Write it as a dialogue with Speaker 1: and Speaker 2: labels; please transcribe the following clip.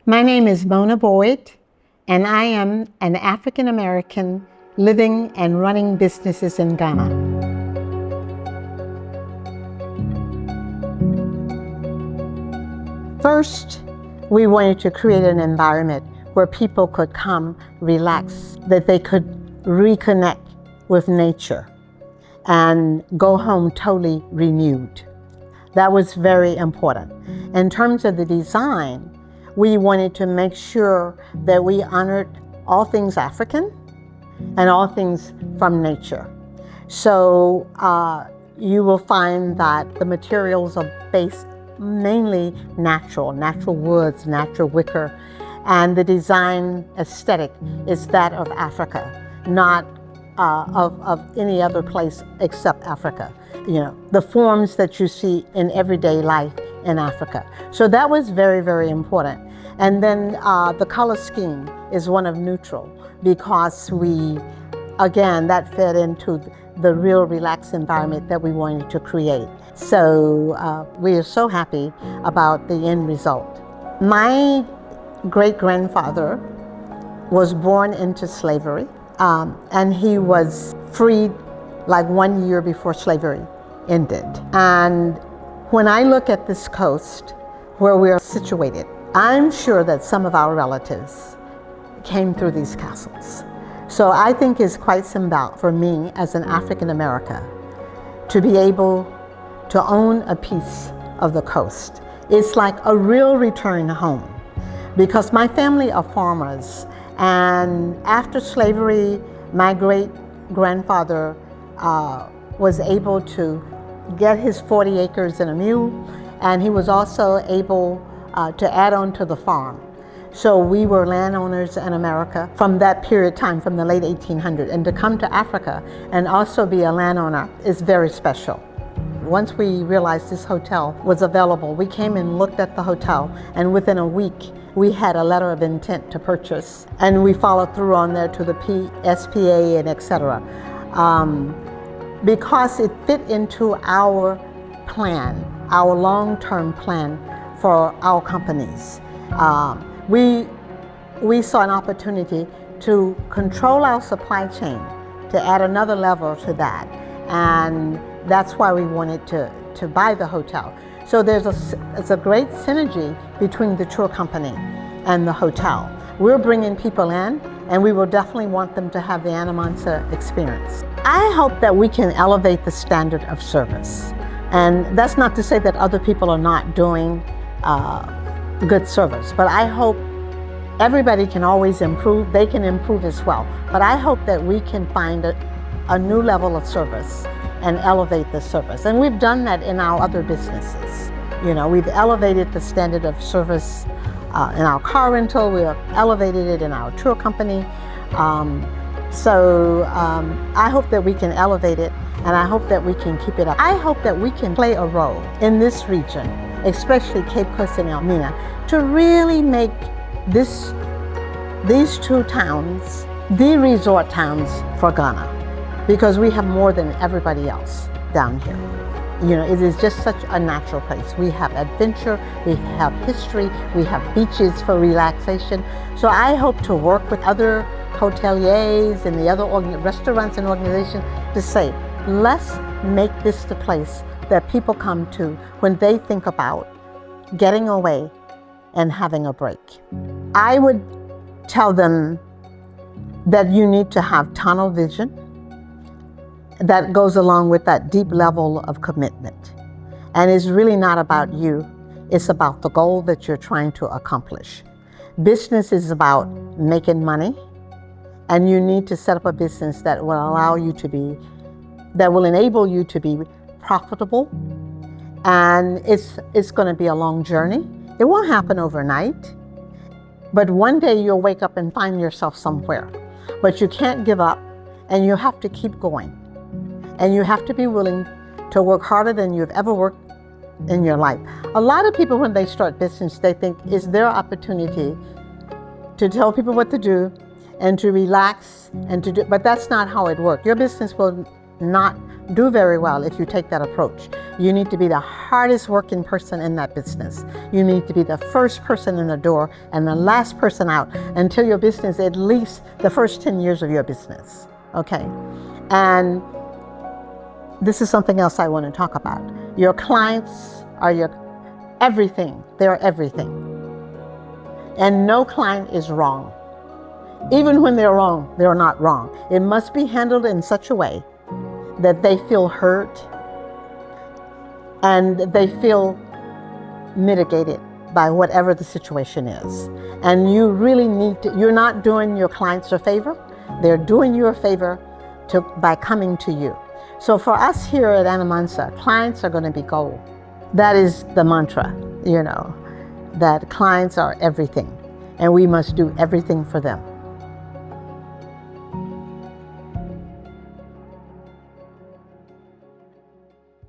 Speaker 1: My name is Mona Boyd, and I am an African American living and running businesses in Ghana. First, we wanted to create an environment where people could come, relax, that they could reconnect with nature and go home totally renewed. That was very important. In terms of the design, we wanted to make sure that we honored all things African and all things from nature. So you will find that the materials are based mainly natural woods, natural wicker, and the design aesthetic is that of Africa, not of any other place except Africa. You know, the forms that you see in everyday life in Africa. So that was very, very important. And then the color scheme is one of neutral because that fed into the real relaxed environment that we wanted to create. So we are so happy about the end result. My great-grandfather was born into slavery, and he was freed like 1 year before slavery ended. And when I look at this coast where we are situated, I'm sure that some of our relatives came through these castles. So I think it's quite symbolic for me as an African American to be able to own a piece of the coast. It's like a real return home because my family are farmers, and after slavery, my great-grandfather was able to get his 40 acres and a mule, and he was also able to add on to the farm. So we were landowners in America from that period of time, from the late 1800s, and to come to Africa and also be a landowner is very special. Once we realized this hotel was available, we came and looked at the hotel, and within a week, we had a letter of intent to purchase, and we followed through on there to the SPA and etc. Because it fit into our plan, our long-term plan for our companies. We saw an opportunity to control our supply chain, to add another level to that, and that's why we wanted to buy the hotel. So it's a great synergy between the tour company and the hotel. We're bringing people in, and we will definitely want them to have the AnoMansa experience. I hope that we can elevate the standard of service. And that's not to say that other people are not doing good service, but I hope everybody can always improve. They can improve as well. But I hope that we can find a new level of service and elevate the service. And we've done that in our other businesses. You know, we've elevated the standard of service in our car rental, we have elevated it in our tour company. So I hope that we can elevate it, and I hope that we can keep it up. I hope that we can play a role in this region, especially Cape Coast and Elmina, to really make these two towns the resort towns for Ghana, because we have more than everybody else down here. You know, it is just such a natural place. We have adventure, we have history, we have beaches for relaxation. So I hope to work with other hoteliers and the other restaurants and organizations to say, let's make this the place that people come to when they think about getting away and having a break. I would tell them that you need to have tunnel vision that goes along with that deep level of commitment. And it's really not about you, it's about the goal that you're trying to accomplish. Business is about making money, and you need to set up a business that will enable you to be profitable. And it's gonna be a long journey. It won't happen overnight, but one day you'll wake up and find yourself somewhere. But you can't give up, and you have to keep going. And you have to be willing to work harder than you've ever worked in your life. A lot of people, when they start business, they think it's their opportunity to tell people what to do and to relax and to do, but that's not how it works. Your business will not do very well if you take that approach. You need to be the hardest working person in that business. You need to be the first person in the door and the last person out until your business, at least the first 10 years of your business. Okay? And this is something else I want to talk about. Your clients are your everything. They're everything. And no client is wrong. Even when they're wrong, they're not wrong. It must be handled in such a way that they feel hurt and they feel mitigated by whatever the situation is. And you really need to, you're not doing your clients a favor. They're doing you a favor by coming to you. So for us here at AnoMansa, clients are going to be gold. That is the mantra, that clients are everything and we must do everything for them.